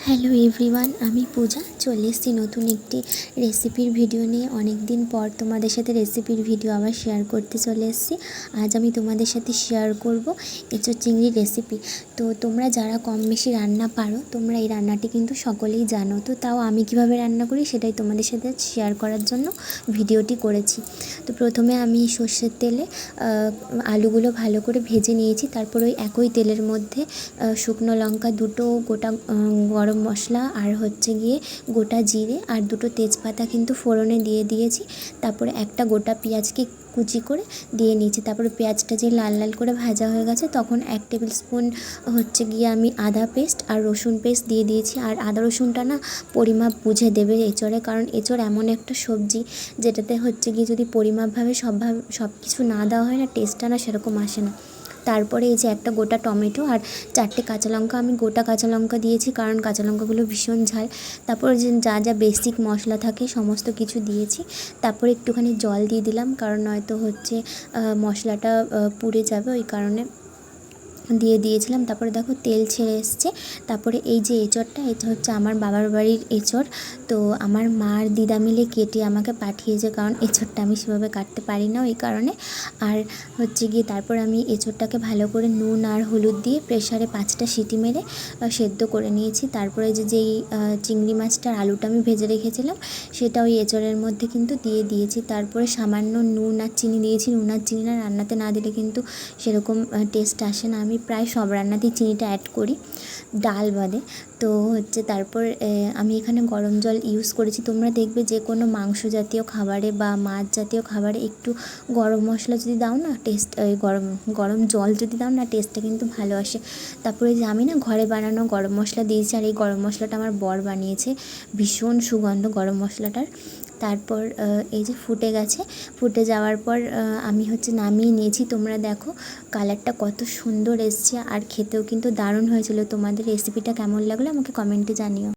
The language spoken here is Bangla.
হ্যালো এভরিওয়ান, আমি পূজা চলে এসেছি নতুন একটি রেসিপির ভিডিও নিয়ে। অনেক দিন পর তোমাদের সাথে রেসিপির ভিডিও আবার শেয়ার করতে চলে এসেছি। আজ আমি তোমাদের সাথে শেয়ার করব এঁচোড় চিংড়ির রেসিপি। তো তোমরা যারা কম বেশি রান্না পারো, তোমরা এই রান্নাটি কিন্তু সকলেই জানো। তো তাও আমি কিভাবে রান্না করি সেটাই তোমাদের সাথে শেয়ার করার জন্য ভিডিওটি করেছি। তো প্রথমে আমি সর্ষের তেলে আলুগুলো ভালো করে ভেজে নিয়েছি। তারপর ওই একই তেলের মধ্যে শুকনো লঙ্কা দুটো, গোটা গরম মশলা আর হচ্ছে গিয়ে গোটা জিরে আর দুটো তেজপাতা কিন্তু ফোড়নে দিয়ে দিয়েছি। তারপরে একটা গোটা পেঁয়াজকে কুচি করে দিয়ে নিয়েছি। তারপরে পেঁয়াজটা যে লাল লাল করে ভাজা হয়ে গেছে তখন 1 টেবিল স্পুন হচ্ছে গিয়ে আমি আদা পেস্ট আর রসুন পেস্ট দিয়ে দিয়েছি। আর আদা রসুনটা না পরিমাপ বুঝে দেবে এঁচোড়ে, কারণ এঁচোড় এমন একটা সবজি যেটাতে হচ্ছে গিয়ে যদি পরিমাপভাবে সব কিছু না দেওয়া হয় না, টেস্টটা না সেরকম আসে না। তারপরে এই যে একটা গোটা টমেটো আর 4টে কাঁচা লঙ্কা, আমি গোটা কাঁচা লঙ্কা দিয়েছি কারণ কাঁচা লঙ্কাগুলো ভীষণ ঝাল। তারপরে যে যা বেসিক মশলা থাকে সমস্ত কিছু দিয়েছি। তারপরে একটুখানি জল দিয়ে দিলাম, কারণ নয়তো হচ্ছে মশলাটা পুড়ে যাবে, ওই কারণে দিয়ে দিয়েছিলাম। তারপরে দেখো তেল ছেড়ে এসছে। তারপরে এই যে এঁচোড়টা, এটা হচ্ছে আমার বাবার বাড়ির এঁচোড়। তো আমার মার দিদা মিলে কেটে আমাকে পাঠিয়েছে, কারণ এঁচোড়টা আমি সেভাবে কাটতে পারি না ওই কারণে। আর হচ্ছে গিয়ে তারপর আমি এঁচোড়টাকে ভালো করে নুন আর হলুদ দিয়ে প্রেশারে 5টা সিটি মেরে সেদ্ধ করে নিয়েছি। তারপরে যেই চিংড়ি মাছটার আলুটা আমি ভেজে রেখেছিলাম সেটা ওই এঁচোড়ের মধ্যে কিন্তু দিয়ে দিয়েছি। তারপরে সামান্য নুন আর চিনি দিয়েছি। নুন আর চিনিটা রান্নাতে না দিলে কিন্তু সেরকম টেস্ট আসে না। আমি প্রায় সব রান্নাতেই চিনিটা অ্যাড করি, ডাল বাদে। তো হচ্ছে তারপর আমি এখানে গরম জল ইউজ করেছি। তোমরা দেখবে যে কোনো মাংস জাতীয় খাবারে বা মাছ জাতীয় খাবারে একটু গরম মশলা যদি দাও না, টেস্ট গরম জল যদি দাও না, টেস্টটা কিন্তু ভালো আসে। তারপরে যে আমি না ঘরে বানানো গরম মশলা দিয়েছি, আর এই গরম মশলাটা আমার বর বানিয়েছে, ভীষণ সুগন্ধ গরম মশলাটার। তারপর এই যে ফুটে গেছে, ফুটে যাওয়ার পর আমি হচ্ছে নামিয়ে নিয়েছি। তোমরা দেখো কালারটা কত সুন্দর এসছে, আর খেতেও কিন্তু দারুণ হয়েছিল। তোমাদের রেসিপিটা কেমন লাগলো আমাকে কমেন্টে জানিও।